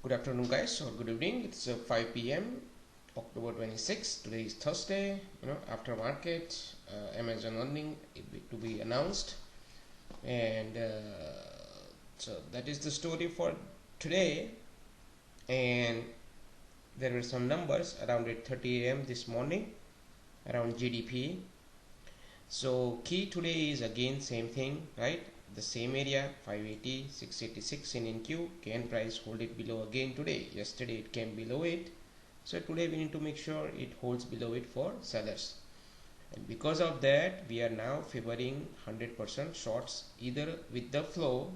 Good afternoon, guys, or good evening. It's 5 p.m. October 26. Today is Thursday. After market, Amazon earning to be announced, and so that is the story for today. And there were some numbers around 8:30 a.m. this morning around GDP. So key today is again same thing, right? The same area 580, 686 in NQ. Can price hold it below again today? Yesterday it came below it, so today we need to make sure it holds below it for sellers. And because of that, we are now favoring 100% shorts, either with the flow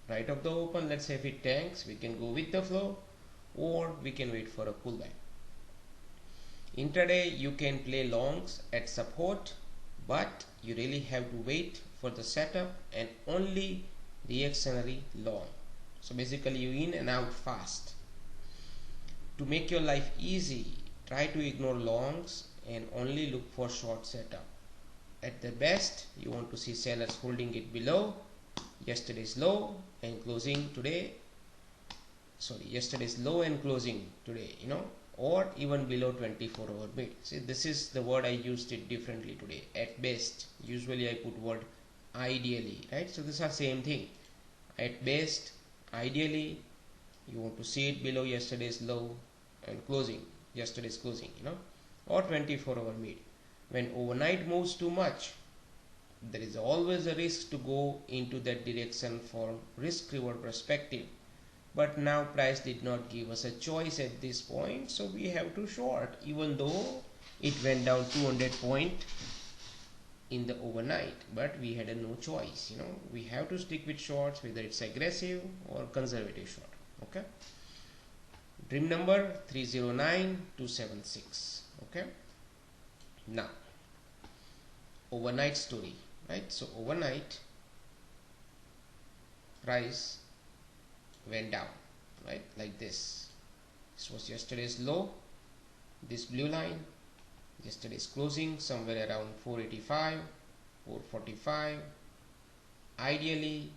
right of the open. Let's say if it tanks, we can go with the flow, or we can wait for a pullback. Intraday you can play longs at support, but you really have to wait for the setup and only reactionary long. So basically you in and out fast. To make your life easy, try to ignore longs and only look for short setup. At the best, you want to see sellers holding it below yesterday's low and closing today. Yesterday's low and closing today, or even below 24-hour mid. See, this is the word I used it differently today. At best, usually I put word ideally, right? So these are same thing. At best, ideally, you want to see it below yesterday's low and closing, yesterday's closing, or 24-hour mid. When overnight moves too much, there is always a risk to go into that direction from risk-reward perspective. But now price did not give us a choice at this point, so we have to short, even though it went down 200 point in the overnight, but we had no choice. We have to stick with shorts, whether it's aggressive or conservative short. Okay, dream number 309276. Okay, now overnight story, right? So overnight price went down, right, like this. This was yesterday's low, this blue line, yesterday's closing somewhere around 485, 445. Ideally,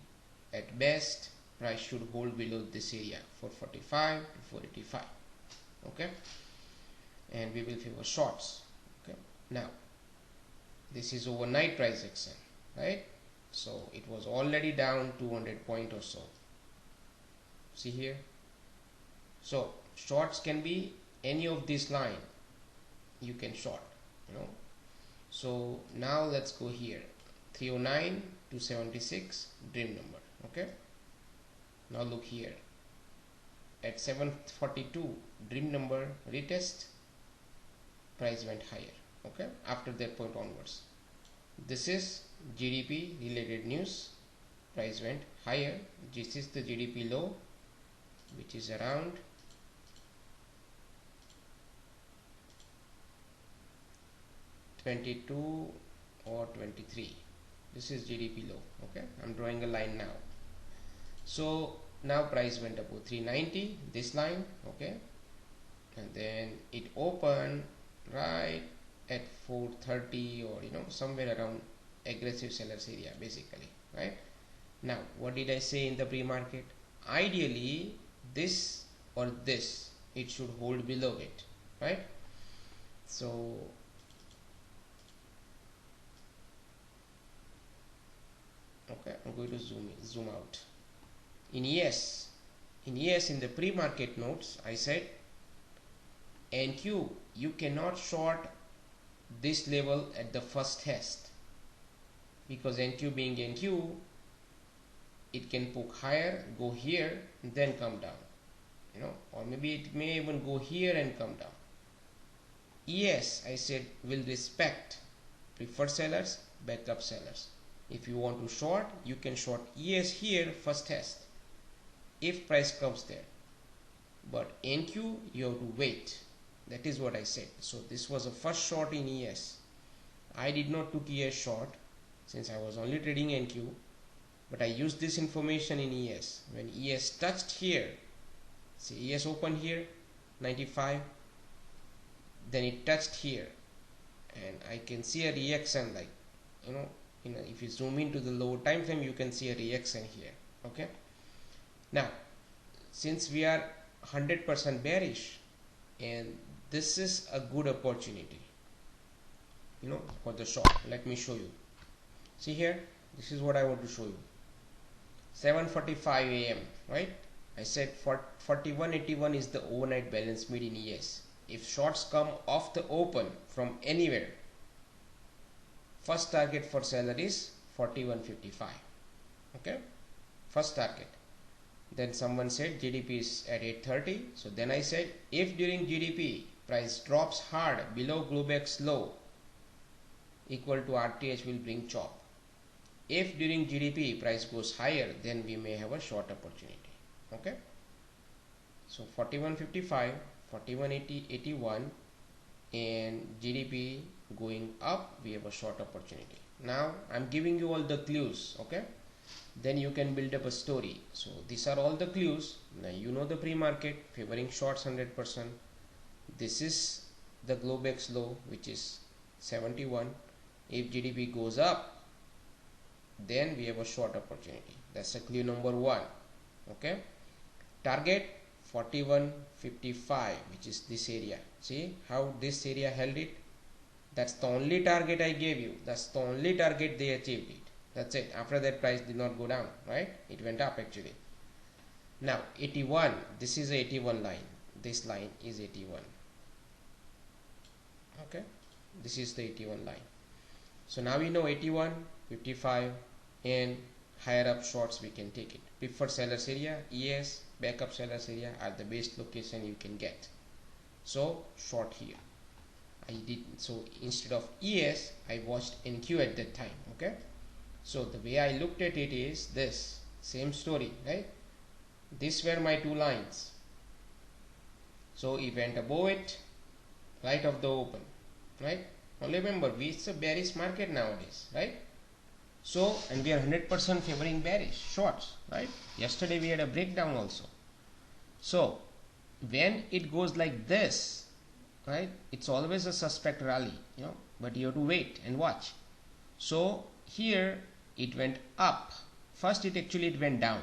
at best, price should hold below this area, 445 to 485. Okay, and we will favor shorts. Okay, now this is overnight price action, right? So it was already down 200 point or so. See here, so shorts can be any of this line, you can short, so now let's go here, 309 to 76 dream number. Okay, now look here at 742 dream number retest, price went higher. Okay, after that point onwards, this is GDP related news, price went higher. This is the GDP low, which is around 22 or 23. This is GDP low. Okay, I'm drawing a line now. So now price went up to 390, this line. Okay, and then it opened right at 430, or somewhere around aggressive sellers area, basically, right? Now what did I say in the pre-market? Ideally this or this, it should hold below it, right? So okay, I'm going to zoom out. In ES in the pre-market notes, I said NQ, you cannot short this level at the first test, because NQ being NQ, it can poke higher, go here, and then come down, or maybe it may even go here and come down. ES, I said, will respect preferred sellers, backup sellers. If you want to short, you can short ES here first test if price comes there, but NQ you have to wait. That is what I said. So this was a first short in ES. I did not took ES short since I was only trading NQ, but I used this information in ES. When ES touched here, see, ES opened here 95, then it touched here, and I can see a reaction, like if you zoom into the lower time frame, you can see a reaction here. Okay, now since we are 100% bearish, and this is a good opportunity, you know, for the short. Let me show you. See here, this is what I want to show you. 7:45 a.m. right? I said 4181 is the overnight balance mid in ES. If shorts come off the open from anywhere, first target for seller is 4155. Okay, first target. Then someone said GDP is at 830. So then I said, if during GDP price drops hard below Globex low equal to RTH will bring chop. If during GDP price goes higher, then we may have a short opportunity. Okay, so 4155, 4181, and GDP going up, we have a short opportunity. Now I'm giving you all the clues. Okay, then you can build up a story. So these are all the clues. Now you know the pre-market favoring shorts 100%. This is the Globex low, which is 71. If GDP goes up, then we have a short opportunity. That's a clue number 1. Okay, target 4155, which is this area. See how this area held it? That's the only target I gave you. That's the only target they achieved it. That's it. After that, price did not go down, right? It went up actually. Now 81, this is a 81 line. This line is 81. Okay, this is the 81 line. So now we know 81, 55, and higher up shorts we can take it. Preferred sellers area, ES, backup sellers area are the best location you can get. So short here. I did so instead of ES, I watched NQ at that time. Okay, so the way I looked at it is this same story, right? These were my two lines. So it went above it, right of the open, right? Now remember, it's a bearish market nowadays, right? So, and we are 100% favoring bearish shorts, right? Yesterday we had a breakdown also. So when it goes like this, right, it's always a suspect rally, you know, but you have to wait and watch. So here it went up. First it went down,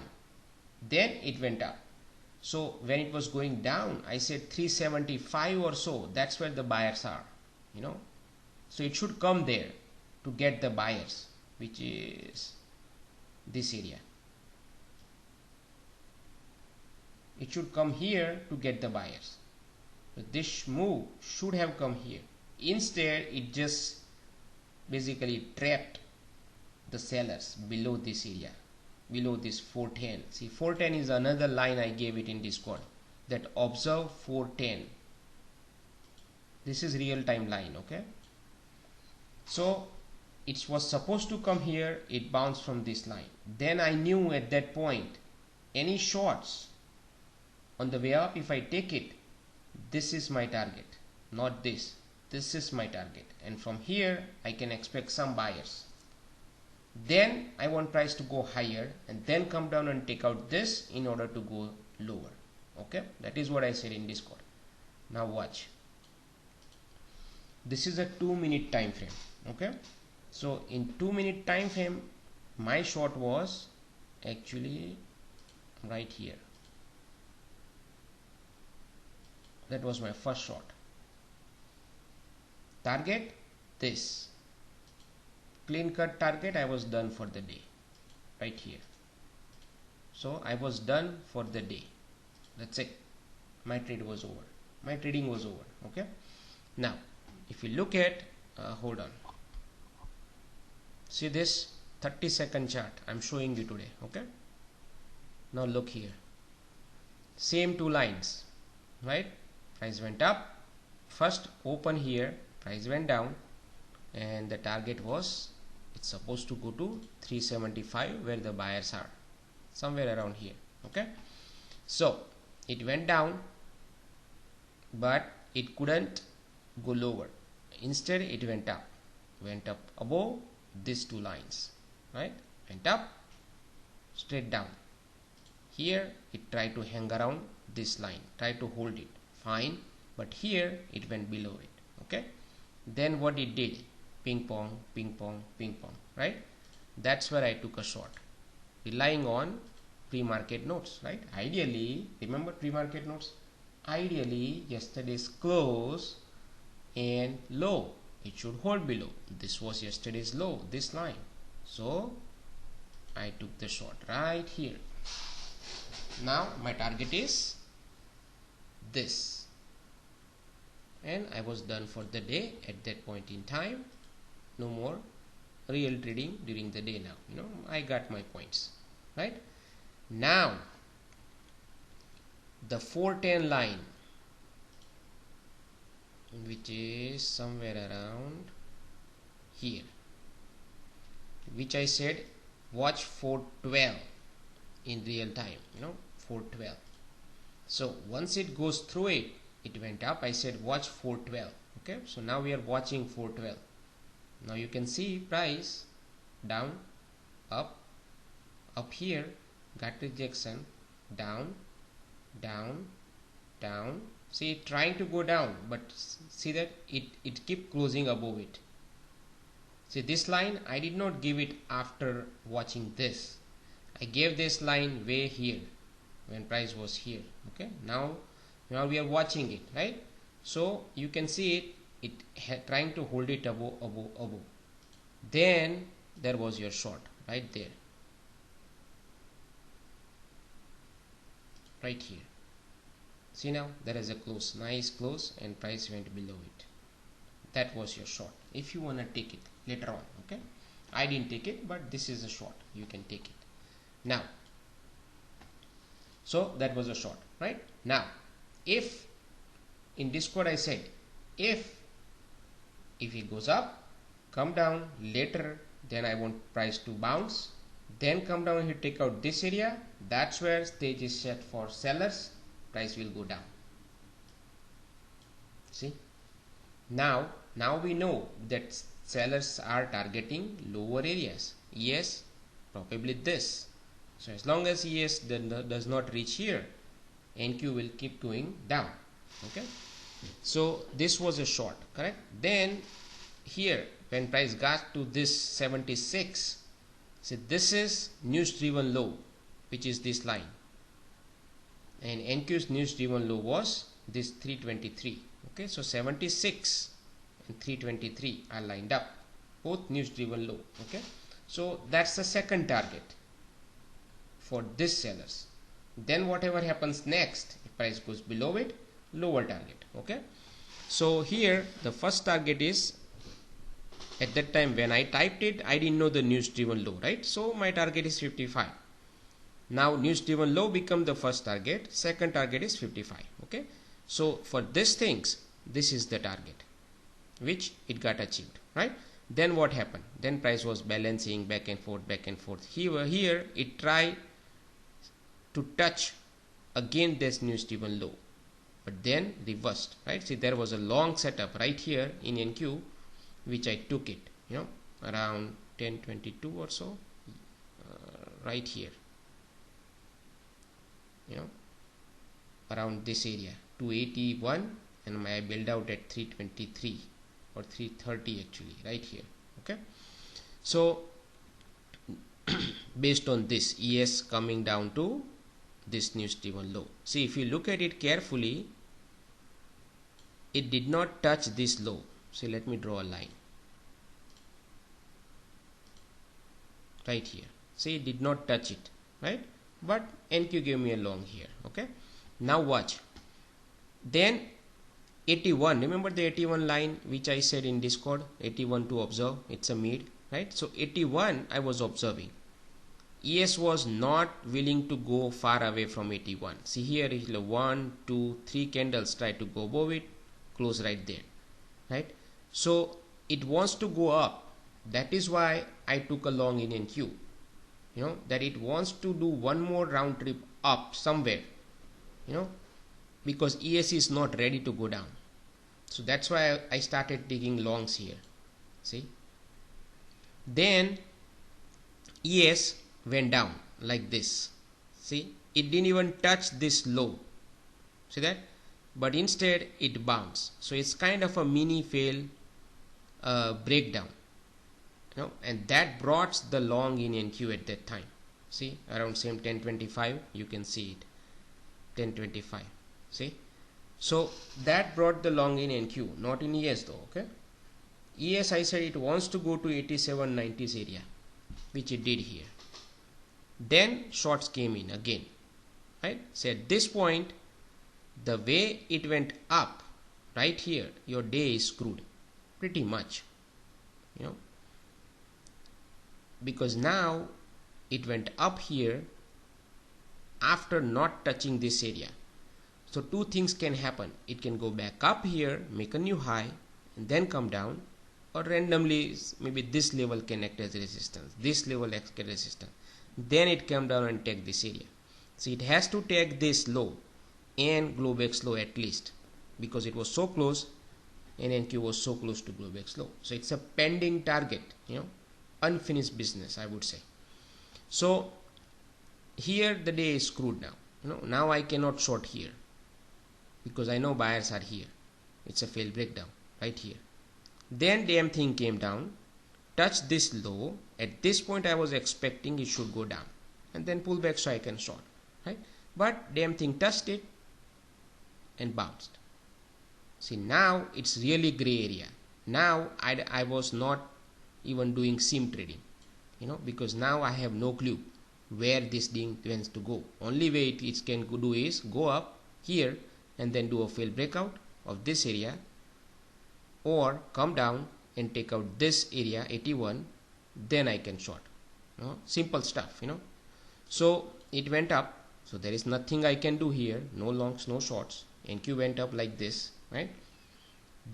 then it went up. So when it was going down, I said 375 or so, that's where the buyers are, you know. So it should come there to get the buyers, which is this area. It should come here to get the buyers. But this move should have come here. Instead, it just basically trapped the sellers below this area, below this 410. See, 410 is another line I gave it in Discord, that observe 410. This is real time line. Okay, so it was supposed to come here, it bounced from this line. Then I knew at that point, any shorts on the way up, if I take it, this is my target, not this. This is my target, and from here I can expect some buyers. Then I want price to go higher and then come down and take out this in order to go lower. Okay, that is what I said in Discord. Now watch. This is a 2-minute time frame. Okay, so in 2-minute time frame, my short was actually right here. That was my first short. Target this. Clean cut target, I was done for the day. Right here. So I was done for the day. That's it. My trade was over. My trading was over. Okay. Now, if you look at, hold on. See this 30-second chart I'm showing you today. Okay. Now look here. Same two lines, right? Price went up. First open here, price went down, and the target was, it's supposed to go to 375 where the buyers are, somewhere around here. Okay, so it went down, but it couldn't go lower. Instead it went up above these two lines, right? Went up, straight down. Here it tried to hang around this line, tried to hold it, fine, but here it went below it. Okay, then what it did, ping pong, ping pong, ping pong, right? That's where I took a short, relying on pre-market notes, right? Ideally, remember pre-market notes, ideally yesterday's close and low, it should hold below. This was yesterday's low, this line, so I took the short right here. Now my target is this, and I was done for the day at that point in time. No more real trading during the day now. I got my points, right? Now the 410 line, which is somewhere around here, which I said watch 412 in real time, 412. So once it goes through it, it went up, I said watch 412. Okay, so now we are watching 412. Now you can see price down, up, up here, got rejection, down, down, down. See, trying to go down, but see that it keep closing above it. See, this line I did not give it after watching this. I gave this line way here when price was here. Okay, now we are watching it, right? So you can see it trying to hold it above. Then there was your short right there, right here. See, now there is a close, nice close, and price went below it. That was your short. If you want to take it later on, okay? I didn't take it, but this is a short, you can take it now. So that was a short, right? Now if in Discord I said if it goes up, come down later, then I want price to bounce, then come down here, take out this area, that's where stage is set for sellers, price will go down. See, now we know that sellers are targeting lower areas. Yes, probably this. So as long as ES does not reach here, NQ will keep going down. Okay, so this was a short, correct? Then here when price got to this 76, so this is news driven low, which is this line, and NQ's news driven low was this 323. Okay, so 76 and 323 are lined up, both news driven low. Okay, so that's the second target for this sellers. Then whatever happens next, if price goes below it, lower target. Okay, so here the first target is, at that time when I typed it, I didn't know the news driven low, right? So my target is 55. Now news driven low become the first target, second target is 55. Okay, so for these things, this is the target which it got achieved, right? Then what happened? Then price was balancing back and forth. Here it tried to touch again this news driven low, but then reversed, right? See, there was a long setup right here in NQ, which I took it, around 1022 or so, right here, around this area 281, and I build out at 323 or 330 actually right here. Okay, so based on this ES coming down to this news driven low, see, if you look at it carefully, it did not touch this low. So let me draw a line right here. See, it did not touch it, right? But NQ gave me a long here. Okay, now watch. Then 81, remember the 81 line which I said in Discord, 81 to observe, it's a mid, right? So 81 I was observing. ES was not willing to go far away from 81. See, here is 1, 2, 3 candles try to go above it, close right there, right? So it wants to go up. That is why I took a long in NQ, that it wants to do one more round trip up somewhere, because ES is not ready to go down. So that's why I started taking longs here. See, then ES went down like this. See, it didn't even touch this low. See that? But instead it bounced. So it's kind of a mini fail breakdown, and that brought the long in NQ at that time. See, around same 1025, you can see it, 1025. See, so that brought the long in NQ, not in ES though. Okay, ES I said it wants to go to 8790s area, which it did here. Then shorts came in again, right? So at this point, the way it went up right here, your day is screwed pretty much, you know, because now it went up here after not touching this area. So two things can happen. It can go back up here, make a new high, and then come down, or randomly maybe this level can act as resistance, this level acts as resistance, then it come down and take this area. So it has to take this low and Globex low at least, because it was so close and NQ was so close to Globex low. So it's a pending target, you know, unfinished business, I would say. So here the day is screwed now. You know, now I cannot short here because I know buyers are here. It's a failed breakdown right here. Then damn thing came down, touched this low. At this point I was expecting it should go down and then pull back so I can short, right? But damn thing touched it and bounced. See, now it's really gray area. Now I was not even doing sim trading, you know, because now I have no clue where this thing wants to go. Only way it can do is go up here and then do a failed breakout of this area, or come down and take out this area 81, then I can short. You know, simple stuff, you know. So it went up, so there is nothing I can do here, no longs, no shorts. NQ went up like this, right?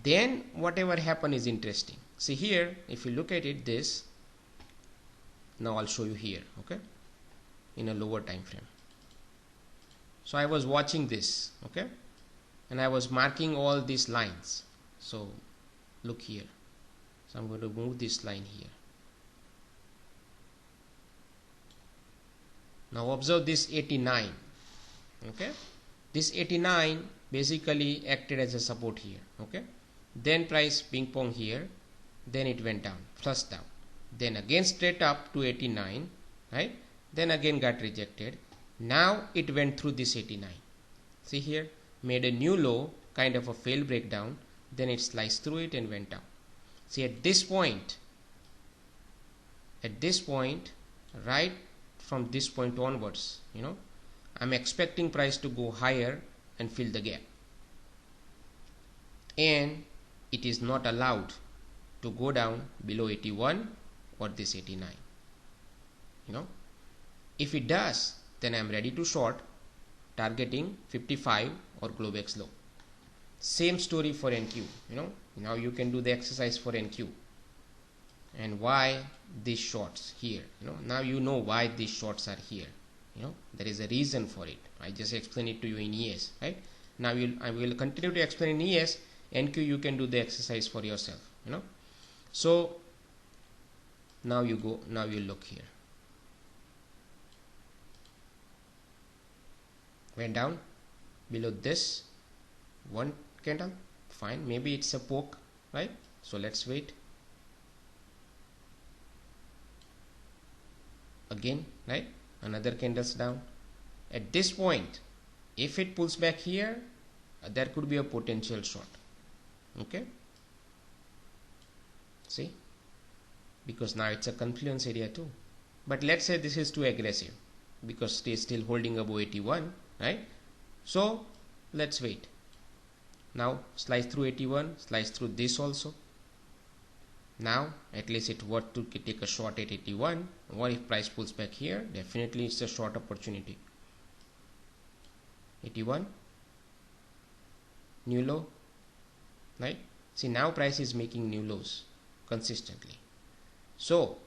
Then whatever happened is interesting. See here, if you look at it, this, now I'll show you here, okay, in a lower time frame. So I was watching this, okay, and I was marking all these lines. So look here, so I'm going to move this line here. Now observe this 89, okay, this 89 basically acted as a support here, okay, then price ping pong here, then it went down, flush down, then again straight up to 89, right, then again got rejected. Now it went through this 89, see here, made a new low, kind of a failed breakdown, then it sliced through it and went down. See, at this point, right from this point onwards, you know, I'm expecting price to go higher and fill the gap, and it is not allowed to go down below 81 or this 89, you know. If it does, then I'm ready to short, targeting 55 or Globex low. Same story for NQ, you know. Now you can do the exercise for NQ. And why these shorts here, you know. Now you know why these shorts are here, you know. There is a reason for it. I just explained it to you in ES, right? Now I will continue to explain in ES. NQ you can do the exercise for yourself, you know. So now you go, now you look here, went down below this one candle, fine, maybe it's a poke, right? So let's wait again, right? Another candles down. At this point, if it pulls back here, there could be a potential short, okay, see, because now it's a confluence area too. But let's say this is too aggressive because it is still holding above 81, right? So let's wait. Now slice through 81, slice through this also. Now at least it's worth to take a short at 81. What if price pulls back here? Definitely it's a short opportunity. 81, new low, right? See, now price is making new lows consistently. So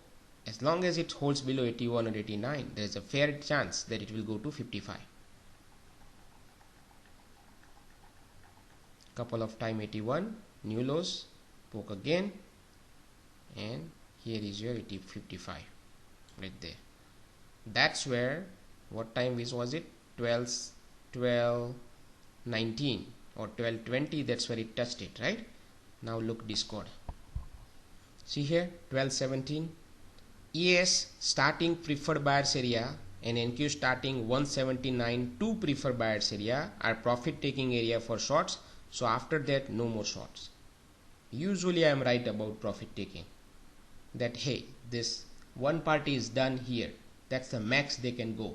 as long as it holds below 81 or 89, there is a fair chance that it will go to 55. Couple of time 81, new lows, poke again, and here is your 55 right there. That's where, what time was it? 12:19 or 12:20, that's where it touched it, right? Now look Discord. See here, 12:17, ES starting preferred buyers area and NQ starting 179 to preferred buyers area are profit taking area for shorts. So after that, no more shorts. Usually I am right about profit taking, that hey, this one party is done here, that's the max they can go.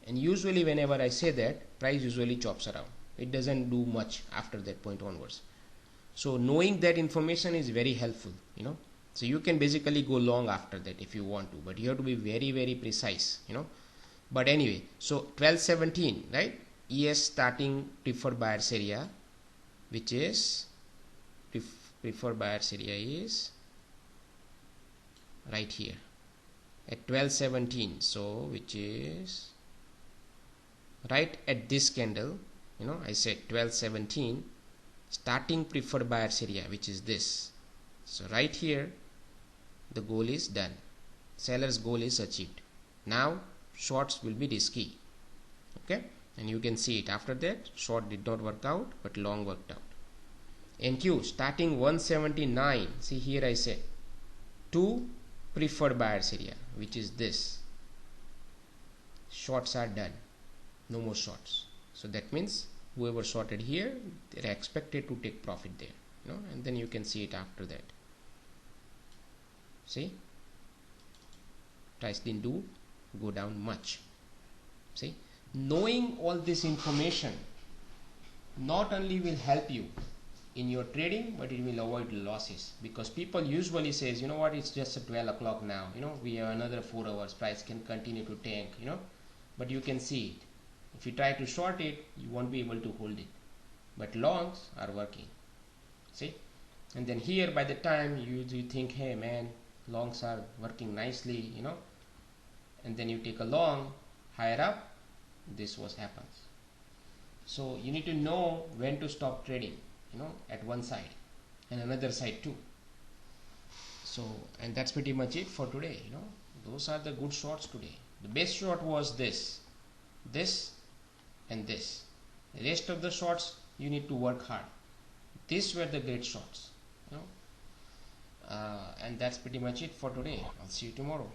And usually whenever I say that, price usually chops around, it doesn't do much after that point onwards. So knowing that information is very helpful, so you can basically go long after that if you want to, but you have to be very, very precise, But anyway, so 1217, right? ES starting preferred buyers area, which is preferred buyers area is right here at 1217. So which is right at this candle, I said 1217 starting preferred buyers area, which is this. So right here the goal is done, seller's goal is achieved. Now shorts will be risky, okay, and you can see it. After that, short did not work out, but long worked out. NQ starting 179, see here I said to preferred buyers area, which is this. Shorts are done, no more shorts. So that means whoever shorted here, they're expected to take profit there, and then you can see it after that. See, price didn't go down much. See, knowing all this information not only will help you in your trading, but it will avoid losses, because people usually says, you know what, it's just 12 o'clock now, we have another 4 hours, price can continue to tank, but you can see it. If you try to short it, you won't be able to hold it, but longs are working. See, and then here by the time you think, hey man, longs are working nicely, and then you take a long higher up, this was happens. So you need to know when to stop trading, at one side and another side too. So, and that's pretty much it for today. Those are the good shorts today. The best short was this and this. The rest of the shorts you need to work hard. These were the great shorts, and that's pretty much it for today. I'll see you tomorrow.